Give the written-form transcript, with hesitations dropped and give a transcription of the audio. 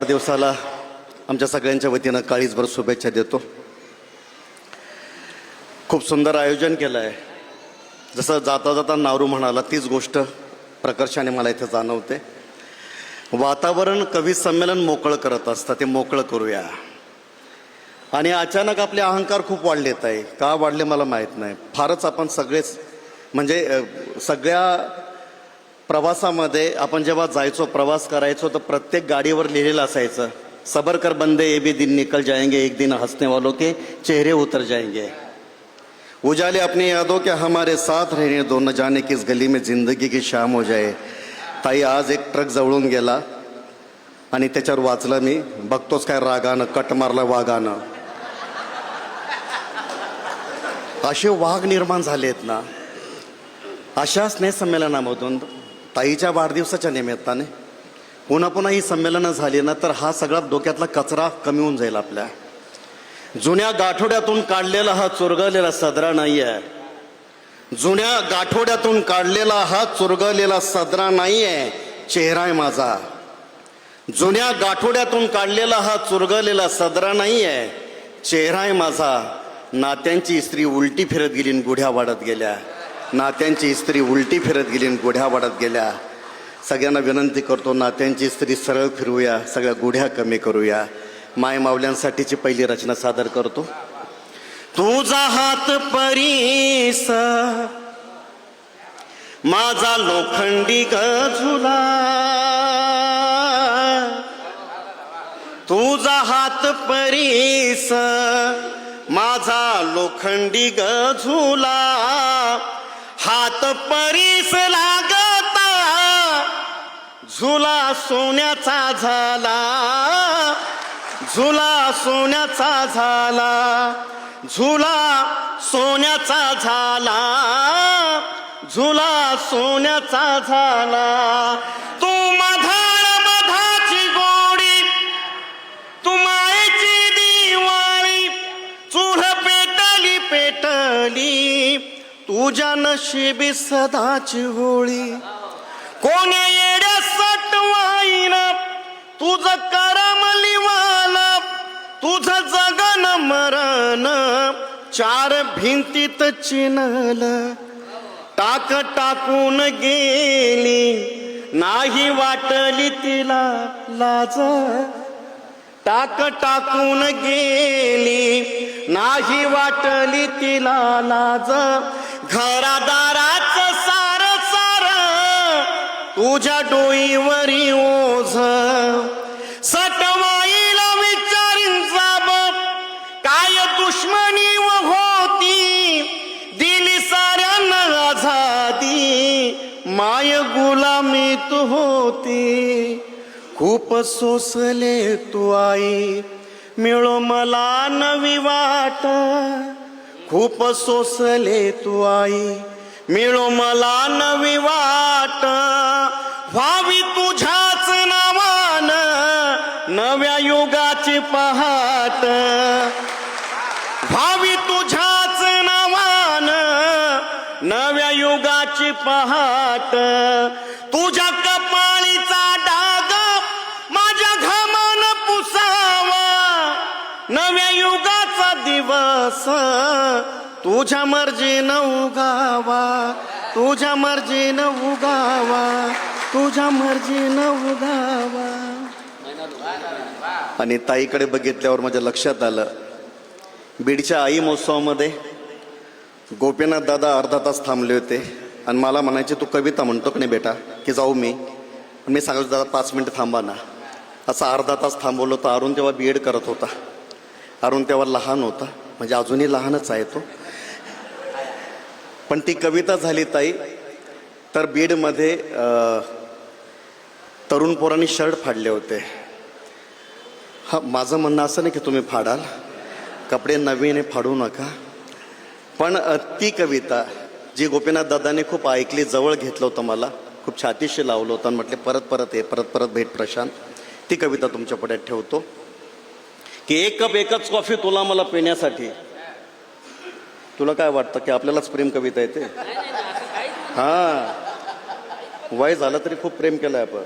वाढदिवसाला आमच्या सगळ्यांच्या वतीनं काळीजभर शुभेच्छा देतो. खूप सुंदर आयोजन केलं आहे. जसं जाता जाता नारू म्हणाला तीच गोष्ट प्रकर्षाने मला इथं जाणवते. वातावरण कवी संमेलन मोकळं करत असतं, ते मोकळं करूया. आणि अचानक आपले अहंकार खूप वाढलेत आहे. का वाढले मला माहीत नाही. फारच आपण सगळेच म्हणजे सगळ्या प्रवासामध्ये आपण जेव्हा जायचो, प्रवास करायचो, तर प्रत्येक गाडीवर लिहिलेलं असायचं, सबर कर बंदे ये भी दिन निकल जाएंगे, एक दिन हंसने वालों के चेहरे उतर जाएंगे, उजाले अपनी यादों के हमारे साथ रहने दो, न जाने किस गली में जिंदगी की शाम हो जाए. ताई आज एक ट्रक जवळून गेला आणि त्याच्यावर वाचलं मी, बघतोच काय रागानं कट मारलं वाघानं. असे वाघ निर्माण झालेत ना. अशा स्नेहसंमेलनामधून ताईच्या वाढदिवसाच्या निमित्ताने पुन्हा पुन्हा ही संमेलनं झाली ना, तर हा सगळा डोक्यातला कचरा कमी होऊन जाईल. आपल्या जुन्या गाठोड्यातून काढलेला हा चुरगळलेला सदरा नाही आहे. जुन्या गाठोड्यातून काढलेला हा चुरगळलेला सदरा नाही आहे, चेहरा आहे माझा. जुन्या गाठोड्यातून काढलेला हा चुरगळलेला सदरा नाही आहे, चेहरा आहे माझा. नात्यांची स्त्री उलटी फिरत गेली आणि गुढ्या वाढत गेल्या. नात्यांची स्त्री उलटी फिरत गेली आणि गुढ्या वाढत गेल्या. सगळ्यांना विनंती करतो, नात्यांची स्त्री सरळ फिरूया, सगळ्या गुढ्या कमी करूया. माय मावल्यांसाठीची पहिली रचना सादर करतो. तुझा हात परीस माझा लोखंडी गझुला, तुझा हात परीस माझा लोखंडी गझुला, हात परीस लागता झुला सोन्याचा झाला, झुला सोन्याचा झाला, झुला सोन्याचा झाला, झुला सोन्याचा झाला. तू मधाळ मधाची गोडी, तू मायेची दिवाळी, चूल पेटली पेटली, तुझ्या नशिबी सदाची होळी. कोण्या येड्या सटवाईन तुझं करम लिवाला, तुझं जगन मरण चार भिंतीत चिनल. टाक टाकून गेली नाही वाटली तिला लाज, टाक टाकून गेली नाही वाटली तिला लाज. घरादाराचं सार सार तुझ्या डोईवरी ओझ, सटवाईला विचारीन जाब काय दुश्मनी होती, दिली साऱ्यांना आझादी, माय गुलामीत होती. खूप सोसले तू आई, मिळो मला नवी वाट, खूप सोसले तू आई, मिळो मला नवी वाट. व्हावी तुझ्याच नावान नव्या युगाची पहाट, व्हावी तुझ्याच नावान नव्या युगाची पहाट. तुझ्या कपाळीचा डाग माझ्या घामान पुसावा, नव्या युगाचा दिवस तुझ्या मर्जीनं उगावा, तुझ्या मर्जीनं उगावा, तुझ्या मर्जीनं उगावा. आणि ताईकडे बघितल्यावर माझ्या लक्षात आलं, बीडच्या आई महोत्सवामध्ये गोपीनाथ दादा अर्धा तास थांबले होते आणि मला म्हणायचे तू कविता म्हणतो की नाही बेटा, की जाऊ मी. मी सांगायचो दादा 5 मिनिटं थांबा ना. असं अर्धा तास थांबवलं. तर अरुण तेव्हा BEd करत होता. अरुण तेव्हा लहान होता, म्हणजे अजूनही लहानच आहे तो. पण ती कविता झाली ताई. तर बीडमध्ये तरुण पोरांनी शर्ट फाडले होते. हा, माझं म्हणणं असं नाही की तुम्ही फाडाल, कपडे नवीन फाडू नका. पण ती कविता जी गोपीनाथ दादाने खूप ऐकली, जवळ घेतलं होतं, मला खूप छातीशी लावलं होतं आणि म्हटले परत परत ये, परत परत भेट प्रशांत. ती कविता तुमच्या पुढे ठेवतो की एक कप एकच कॉफी तुला मला पिण्यासाठी. तुला काय वाटतं की आपल्यालाच प्रेम कविता येते? हां, वय झालं तरी खूप प्रेम केलंय आपण.